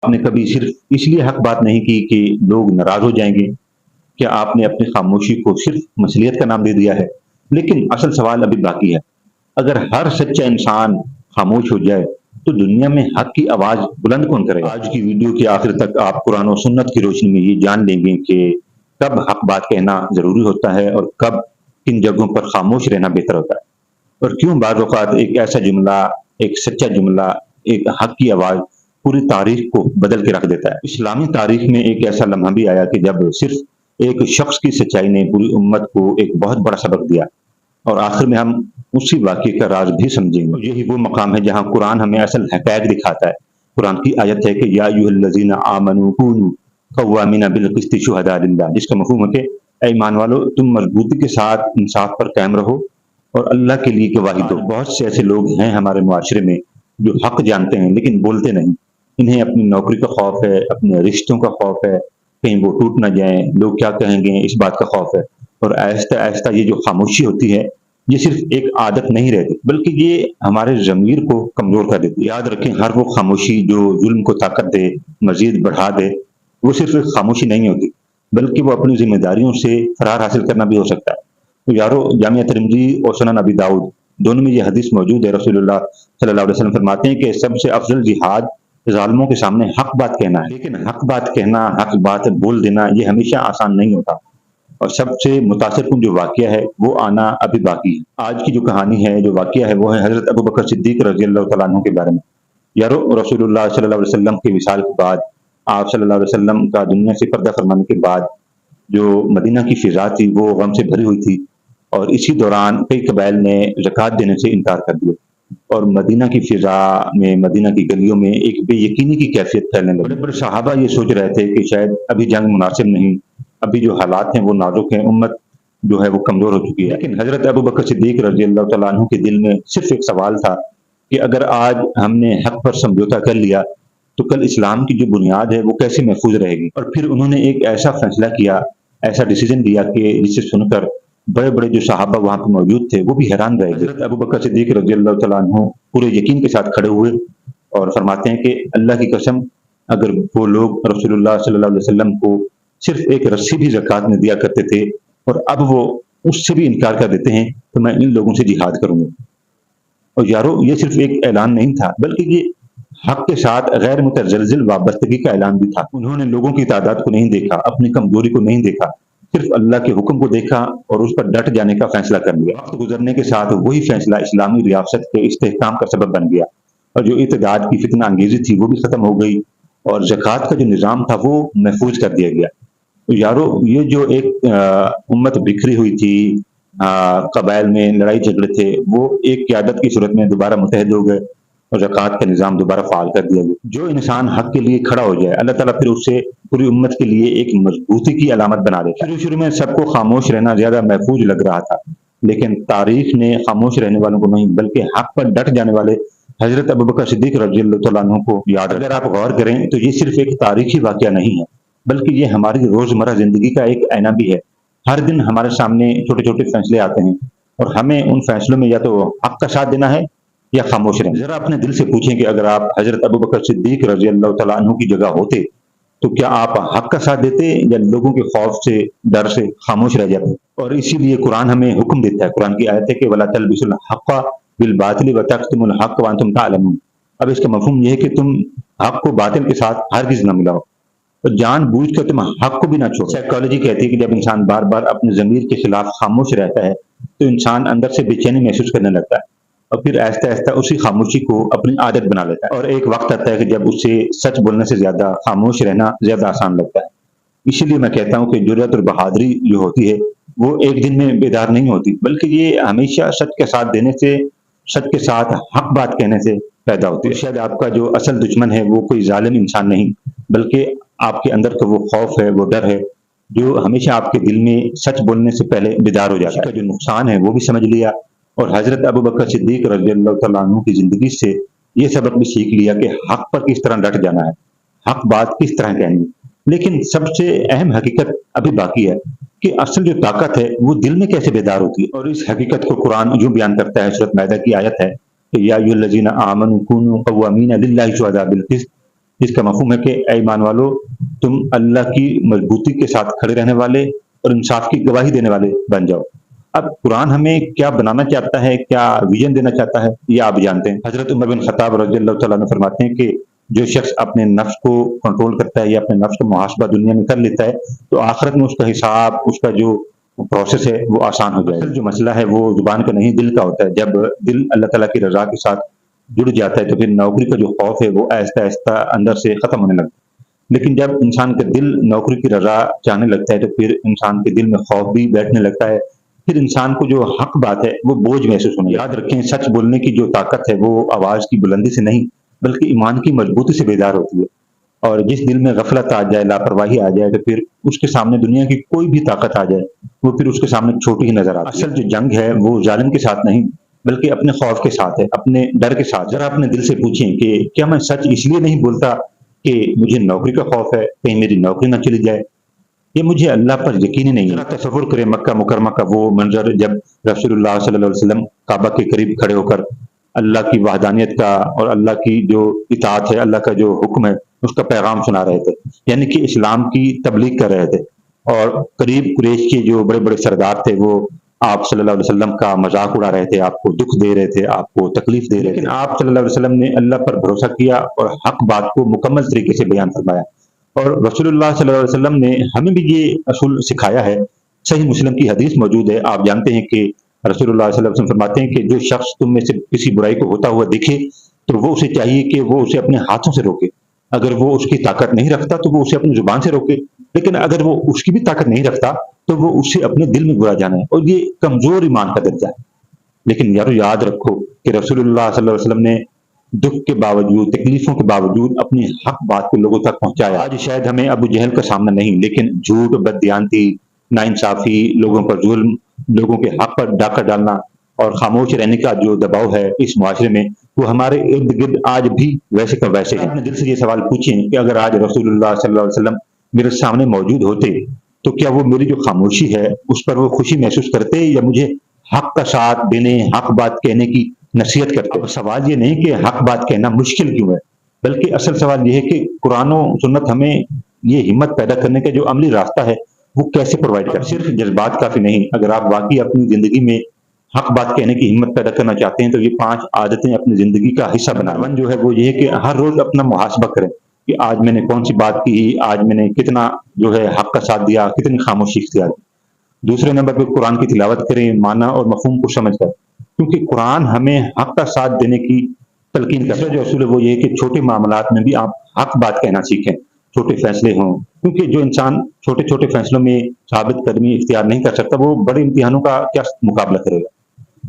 آپ نے کبھی صرف اس لیے حق بات نہیں کی کہ لوگ ناراض ہو جائیں گے؟ کیا آپ نے اپنی خاموشی کو صرف مصلیت کا نام دے دیا ہے؟ لیکن اصل سوال ابھی باقی ہے۔ اگر ہر سچا انسان خاموش ہو جائے تو دنیا میں حق کی آواز بلند کون کرے گا؟ آج کی ویڈیو کے آخر تک آپ قرآن و سنت کی روشنی میں یہ جان لیں گے کہ کب حق بات کہنا ضروری ہوتا ہے اور کب کن جگہوں پر خاموش رہنا بہتر ہوتا ہے، اور کیوں بعض اوقات ایک ایسا جملہ، ایک سچا جملہ، ایک حق کی آواز پوری تاریخ کو بدل کے رکھ دیتا ہے۔ اسلامی تاریخ میں ایک ایسا لمحہ بھی آیا کہ جب صرف ایک شخص کی سچائی نے پوری امت کو ایک بہت بڑا سبق دیا، اور آخر میں ہم اسی واقعے کا راز بھی سمجھیں گے۔ یہی وہ مقام ہے جہاں قرآن ہمیں اصل حقائق دکھاتا ہے۔ قرآن کی آیت ہے کہ یا ایھا الذین آمنوا کونوا قوامین بالقسط شہداء للہ، جس کا مفہوم ہے کہ اے ایمان والو، تم مضبوطی کے ساتھ انصاف پر قائم رہو اور اللہ کے لیے گواہی دو۔ بہت سے ایسے لوگ ہیں ہمارے معاشرے میں جو حق جانتے ہیں لیکن بولتے نہیں۔ انہیں اپنی نوکری کا خوف ہے، اپنے رشتوں کا خوف ہے، کہیں وہ ٹوٹ نہ جائیں، لوگ کیا کہیں گے، اس بات کا خوف ہے، اور آہستہ آہستہ یہ جو خاموشی ہوتی ہے یہ صرف ایک عادت نہیں رہتی بلکہ یہ ہمارے ضمیر کو کمزور کر دیتی ہے۔ یاد رکھیں، ہر وہ خاموشی جو ظلم کو طاقت دے، مزید بڑھا دے، وہ صرف ایک خاموشی نہیں ہوتی بلکہ وہ اپنی ذمہ داریوں سے فرار حاصل کرنا بھی ہو سکتا ہے۔ تو یارو، جامعہ ترمذی اور سنن ابی داؤد دونوں میں یہ حدیث موجود ہے۔ رسول اللہ صلی اللہ علیہ وسلم فرماتے ہیں کہ سب سے افضل جہاد ظالموں کے سامنے حق بات کہنا ہے، لیکن حق بات کہنا، حق بات بول دینا یہ ہمیشہ آسان نہیں ہوتا، اور سب سے متاثر کن جو واقعہ ہے وہ آنا ابھی باقی ہے۔ آج کی جو کہانی ہے، جو واقعہ ہے، وہ ہے حضرت ابوبکر صدیق رضی اللہ تعالیٰ عنہ کے بارے میں۔ یارو، رسول اللہ صلی اللہ علیہ وسلم کے وصال کے بعد، آپ صلی اللہ علیہ وسلم کا دنیا سے پردہ فرمانے کے بعد جو مدینہ کی فضا تھی وہ غم سے بھری ہوئی تھی، اور اسی دوران کئی قبائل نے زکوٰۃ دینے سے انکار کر دیا، اور مدینہ کی فضا میں، مدینہ کی گلیوں میں ایک بے یقینی کی کیفیت پھیلنے لگی۔ بڑے بڑے صحابہ یہ سوچ رہے تھے کہ شاید ابھی جنگ مناسب نہیں، ابھی جو حالات ہیں وہ نازک ہیں، امت جو ہے وہ کمزور ہو چکی ہے۔ لیکن حضرت ابوبکر صدیق رضی اللہ تعالیٰ عنہ کے دل میں صرف ایک سوال تھا کہ اگر آج ہم نے حق پر سمجھوتا کر لیا تو کل اسلام کی جو بنیاد ہے وہ کیسے محفوظ رہے گی؟ اور پھر انہوں نے ایک ایسا فیصلہ کیا، ایسا ڈیسیجن لیا کہ جسے سن کر بڑے بڑے جو صحابہ وہاں پہ موجود تھے وہ بھی حیران رہ گئے۔ حضرت ابوبکر صدیق رضی اللہ تعالیٰ عنہ پورے یقین کے ساتھ کھڑے ہوئے اور فرماتے ہیں کہ اللہ کی قسم، اگر وہ لوگ رسول اللہ صلی اللہ علیہ وسلم کو صرف ایک رسی بھی زکوٰۃ میں دیا کرتے تھے اور اب وہ اس سے بھی انکار کر دیتے ہیں تو میں ان لوگوں سے جہاد کروں گا۔ اور یارو، یہ صرف ایک اعلان نہیں تھا بلکہ یہ حق کے ساتھ غیر متزلزل وابستگی کا اعلان بھی تھا۔ انہوں نے لوگوں کی تعداد کو نہیں دیکھا، اپنی کمزوری کو نہیں دیکھا، صرف اللہ کے حکم کو دیکھا اور اس پر ڈٹ جانے کا فیصلہ کر لیا۔ وقت گزرنے کے ساتھ وہی فیصلہ اسلامی ریاست کے استحکام کا سبب بن گیا، اور جو ارتداد کی فتنہ انگیزی تھی وہ بھی ختم ہو گئی، اور زکوٰۃ کا جو نظام تھا وہ محفوظ کر دیا گیا۔ یارو، یہ جو ایک امت بکھری ہوئی تھی، قبائل میں لڑائی جھگڑے تھے، وہ ایک قیادت کی صورت میں دوبارہ متحد ہو گئے اور زکوٰۃ کا نظام دوبارہ فعال کر دیا گیا۔ جو انسان حق کے لیے کھڑا ہو جائے، اللہ تعالیٰ پھر اسے پوری امت کے لیے ایک مضبوطی کی علامت بنا دیتا ہے۔ شروع میں سب کو خاموش رہنا زیادہ محفوظ لگ رہا تھا، لیکن تاریخ نے خاموش رہنے والوں کو نہیں بلکہ حق پر ڈٹ جانے والے حضرت ابوبکر صدیق رضی اللہ تعالیٰ عنہ کو یاد رکھا۔ اگر آپ غور کریں تو یہ صرف ایک تاریخی واقعہ نہیں ہے بلکہ یہ ہماری روزمرہ زندگی کا ایک آئینہ بھی ہے۔ ہر دن ہمارے سامنے چھوٹے چھوٹے فیصلے آتے ہیں، اور ہمیں ان فیصلوں میں یا تو حق کا ساتھ دینا ہے یا خاموش رہنا۔ ذرا اپنے دل سے پوچھیں کہ اگر آپ حضرت ابوبکر صدیق رضی اللہ تعالیٰ عنہ کی جگہ ہوتے تو کیا آپ حق کا ساتھ دیتے یا لوگوں کے خوف سے، ڈر سے خاموش رہ جاتے؟ اور اسی لیے قرآن ہمیں حکم دیتا ہے، قرآن کی آیت ہے کہ وَلَا تَلْبِسُوا الْحَقَّ بِالْبَاطِلِ وَتَكْتُمُوا الْحَقَّ وَأَنْتُمْ تَعْلَمُونَ۔ اب اس کا مفہوم یہ ہے کہ تم حق کو باطل کے ساتھ ہرگز نہ ملاؤ، اور جان بوجھ کر تم حق کو بھی نہ چھوڑو۔ سائیکالوجی کہتی ہے کہ جب انسان بار بار اپنے ضمیر کے خلاف خاموش رہتا ہے تو انسان اندر سے بے چینی محسوس کرنے لگتا ہے، اور پھر آہستہ آہستہ اسی خاموشی کو اپنی عادت بنا لیتا ہے، اور ایک وقت آتا ہے کہ جب اسے سچ بولنے سے زیادہ خاموش رہنا زیادہ آسان لگتا ہے۔ اسی لیے میں کہتا ہوں کہ جرأت اور بہادری جو ہوتی ہے وہ ایک دن میں بیدار نہیں ہوتی بلکہ یہ ہمیشہ سچ کے ساتھ دینے سے، سچ کے ساتھ حق بات کہنے سے پیدا ہوتی ہے۔ شاید آپ کا جو اصل دشمن ہے وہ کوئی ظالم انسان نہیں بلکہ آپ کے اندر کا وہ خوف ہے، وہ ڈر ہے جو ہمیشہ آپ کے دل میں سچ بولنے سے پہلے بیدار ہو جاتا ہے۔ اس کا جو نقصان ہے وہ بھی سمجھ لیا، اور حضرت ابوبکر صدیق رضی اللہ تعالیٰ عنہ کی زندگی سے یہ سبق بھی سیکھ لیا کہ حق پر کس طرح ڈٹ جانا ہے، حق بات کس طرح کہنی۔ لیکن سب سے اہم حقیقت ابھی باقی ہے کہ اصل جو طاقت ہے وہ دل میں کیسے بیدار ہوتی ہے، اور اس حقیقت کو قرآن یوں بیان کرتا ہے۔ سورۃ مائدہ کی آیت ہے کہ یا ایھا الذین آمنوا کونوا قوامین للہ شہداء بالقسط جس کا مفہوم ہے کہ اے ایمان والو، تم اللہ کی مضبوطی کے ساتھ کھڑے رہنے والے اور انصاف کی گواہی دینے والے بن جاؤ۔ اب قرآن ہمیں کیا بنانا چاہتا ہے، کیا ویژن دینا چاہتا ہے، یہ آپ جانتے ہیں۔ حضرت عمر بن خطاب رضی اللہ تعالیٰ عنہ فرماتے ہیں کہ جو شخص اپنے نفس کو کنٹرول کرتا ہے یا اپنے نفس کا محاسبہ دنیا میں کر لیتا ہے تو آخرت میں اس کا حساب، اس کا جو پروسیس ہے وہ آسان ہو جائے گا۔ جو مسئلہ ہے وہ زبان کا نہیں، دل کا ہوتا ہے۔ جب دل اللہ تعالیٰ کی رضا کے ساتھ جڑ جاتا ہے تو پھر نوکری کا جو خوف ہے وہ آہستہ آہستہ اندر سے ختم ہونے لگتا ہے۔ لیکن جب انسان کا دل نوکری کی رضا چاہنے لگتا ہے تو پھر انسان کے دل میں خوف بھی بیٹھنے لگتا ہے، پھر انسان کو جو حق بات ہے وہ بوجھ محسوس ہونے لگتا ہے۔ یاد رکھیں، سچ بولنے کی جو طاقت ہے وہ آواز کی بلندی سے نہیں بلکہ ایمان کی مضبوطی سے بیدار ہوتی ہے، اور جس دل میں غفلت آ جائے، لاپرواہی آ جائے تو پھر اس کے سامنے دنیا کی کوئی بھی طاقت آ جائے وہ پھر اس کے سامنے چھوٹی ہی نظر آتی ہے۔ اصل جو جنگ ہے وہ ظالم کے ساتھ نہیں بلکہ اپنے خوف کے ساتھ ہے، اپنے ڈر کے ساتھ۔ ذرا اپنے دل سے پوچھیں کہ کیا میں سچ اس لیے نہیں بولتا کہ مجھے نوکری کا خوف ہے، کہیں میری نوکری نہ چلی جائے، یہ مجھے اللہ پر یقین ہی نہیں ہے۔ ذرا تصور کریں مکہ مکرمہ کا وہ منظر جب رسول اللہ صلی اللہ علیہ وسلم کعبہ کے قریب کھڑے ہو کر اللہ کی وحدانیت کا اور اللہ کی جو اطاعت ہے، اللہ کا جو حکم ہے اس کا پیغام سنا رہے تھے، یعنی کہ اسلام کی تبلیغ کر رہے تھے، اور قریب قریش کے جو بڑے بڑے سردار تھے وہ آپ صلی اللہ علیہ وسلم کا مذاق اڑا رہے تھے، آپ کو دکھ دے رہے تھے، آپ کو تکلیف دے رہے تھے، لیکن آپ صلی اللہ علیہ وسلم نے اللہ پر بھروسہ کیا اور حق بات کو مکمل طریقے سے بیان فرمایا۔ اور رسول اللہ صلی اللہ علیہ وسلم نے ہمیں بھی یہ اصول سکھایا ہے۔ صحیح مسلم کی حدیث موجود ہے، آپ جانتے ہیں کہ رسول اللہ صلی اللہ علیہ وسلم فرماتے ہیں کہ جو شخص تم میں سے کسی برائی کو ہوتا ہوا دکھے تو وہ اسے چاہیے کہ وہ اسے اپنے ہاتھوں سے روکے، اگر وہ اس کی طاقت نہیں رکھتا تو وہ اسے اپنی زبان سے روکے، لیکن اگر وہ اس کی بھی طاقت نہیں رکھتا تو وہ اسے اپنے دل میں برا جانے، اور یہ کمزور ایمان کا درجہ ہے۔ لیکن یارو یاد رکھو کہ رسول اللہ صلی اللہ علیہ وسلم نے دکھ کے باوجود، تکلیفوں کے باوجود اپنی حق بات کو لوگوں تک پہنچایا۔ آج شاید ہمیں ابو جہل کا سامنا نہیں، لیکن جھوٹ، بددیانتی، ناانصافی، لوگوں پر ظلم، لوگوں کے حق پر ڈاکہ ڈالنا اور خاموش رہنے کا جو دباؤ ہے اس معاشرے میں، وہ ہمارے ارد گرد آج بھی ویسے کا ویسے ہے۔ اپنے دل سے یہ سوال پوچھیں کہ اگر آج رسول اللہ صلی اللہ علیہ وسلم میرے سامنے موجود ہوتے تو کیا وہ میری جو خاموشی ہے اس پر وہ خوشی محسوس کرتے یا مجھے حق کا ساتھ دینے، حق بات کہنے کی نصیحت کرتے؟ اب سوال یہ نہیں کہ حق بات کہنا مشکل کیوں ہے، بلکہ اصل سوال یہ ہے کہ قرآن و سنت ہمیں یہ ہمت پیدا کرنے کا جو عملی راستہ ہے وہ کیسے پرووائڈ کرتے ہیں۔ صرف جذبات کافی نہیں، اگر آپ واقعی اپنی زندگی میں حق بات کہنے کی ہمت پیدا کرنا چاہتے ہیں تو یہ 5 عادتیں اپنی زندگی کا حصہ بنائیں۔ جو ہے وہ یہ ہے کہ ہر روز اپنا محاسبہ کریں کہ آج میں نے کون سی بات کی، آج میں نے کتنا جو ہے حق کا ساتھ دیا، کتنی خاموشی اختیار کی۔ دوسرے نمبر پہ قرآن کی تلاوت کریں، معنی اور مفہوم کو سمجھ کر، کیونکہ قرآن ہمیں حق کا ساتھ دینے کی تلقین کرتا ہے۔ جو اصول ہے وہ یہ ہے کہ چھوٹے معاملات میں بھی آپ حق بات کہنا سیکھیں، چھوٹے فیصلے ہوں، کیونکہ جو انسان چھوٹے چھوٹے فیصلوں میں ثابت قدمی اختیار نہیں کر سکتا وہ بڑے امتحانوں کا کیا مقابلہ کرے گا۔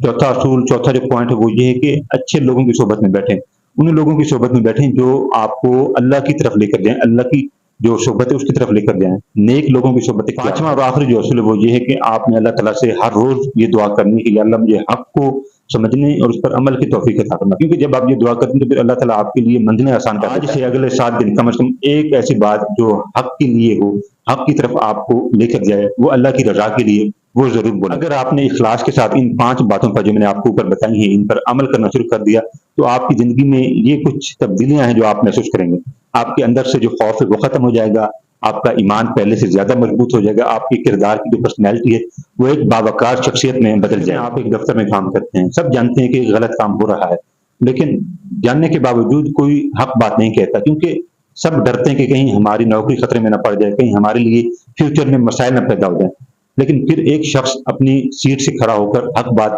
چوتھا اصول، چوتھا جو پوائنٹ ہے وہ یہ ہے کہ اچھے لوگوں کی صحبت میں بیٹھیں، ان لوگوں کی صحبت میں بیٹھیں جو آپ کو اللہ کی طرف لے کر جائیں، اللہ کی جو صحبت ہے اس کی طرف لے کر جائیں، نیک لوگوں کی صحبت۔ پانچواں اور آخری جو اصول ہے وہ یہ ہے کہ آپ نے اللہ تعالیٰ سے ہر روز یہ دعا کرنی کہ یا اللہ مجھے حق کو سمجھنے اور اس پر عمل کی توفیق عطا کرنا، کیونکہ جب آپ یہ دعا کرتے ہیں تو پھر اللہ تعالیٰ آپ کے لیے منزلیں آسان کر دیتا ہے۔ آج سے اگلے 7 دن کم از کم ایک ایسی بات جو حق کے لیے ہو، حق کی طرف آپ کو لے کر جائے، وہ اللہ کی رضا کے لیے، وہ ضرور بولیں۔ اگر آپ نے اخلاص کے ساتھ ان 5 باتوں پر جو میں نے آپ کو اوپر بتائی ہیں ان پر عمل کرنا شروع کر دیا تو آپ کی زندگی میں یہ کچھ تبدیلیاں ہیں جو آپ محسوس کریں گے۔ آپ کے اندر سے جو خوف ہے وہ ختم ہو جائے گا، آپ کا ایمان پہلے سے زیادہ مضبوط ہو جائے گا، آپ کے کردار کی جو پرسنالٹی ہے وہ ایک باوقار شخصیت میں بدل جائے گا۔ آپ ایک دفتر میں کام کرتے ہیں، سب جانتے ہیں کہ غلط کام ہو رہا ہے، لیکن جاننے کے باوجود کوئی حق بات نہیں کہتا، کیونکہ سب ڈرتے ہیں کہ کہیں ہماری نوکری خطرے میں نہ پڑ جائے، کہیں ہمارے لیے فیوچر میں مسائل نہ پیدا ہو جائیں۔ لیکن پھر ایک شخص اپنی سیٹ سے کھڑا ہو کر حق بات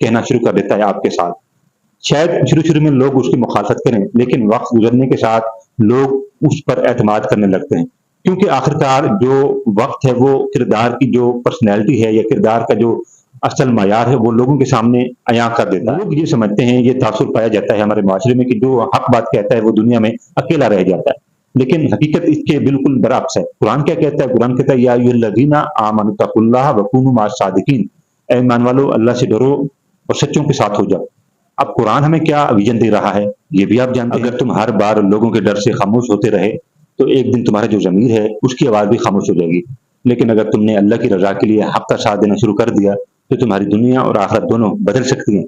کہنا شروع کر دیتا ہے آپ کے ساتھ۔ شاید شروع میں لوگ اس کی مخالفت کریں، لیکن وقت گزرنے کے ساتھ لوگ اس پر اعتماد کرنے لگتے ہیں، کیونکہ آخرکار جو وقت ہے وہ کردار کی جو پرسنالٹی ہے یا کردار کا جو اصل معیار ہے وہ لوگوں کے سامنے عیاں کر دیتا ہے۔ لوگ یہ سمجھتے ہیں، یہ تاثر پایا جاتا ہے ہمارے معاشرے میں کہ جو حق بات کہتا ہے وہ دنیا میں اکیلا رہ جاتا ہے، لیکن حقیقت اس کے بالکل برعکس ہے۔ قرآن کیا کہتا ہے؟ قرآن کہتا ہے یا ایھا الذین آمنوا اتقوا اللہ وکونوا مع الصادقین، اے ایمان والو اللہ سے ڈرو اور سچوں کے ساتھ ہو جاؤ۔ اب قرآن ہمیں کیا ویژن دے رہا ہے یہ بھی آپ جانتے ہیں۔ اگر تم ہر بار لوگوں کے ڈر سے خاموش ہوتے رہے تو ایک دن تمہارا جو ضمیر ہے اس کی آواز بھی خاموش ہو جائے گی، لیکن اگر تم نے اللہ کی رضا کے لیے حق کا ساتھ دینا شروع کر دیا تو تمہاری دنیا اور آخرت دونوں بدل سکتی ہیں۔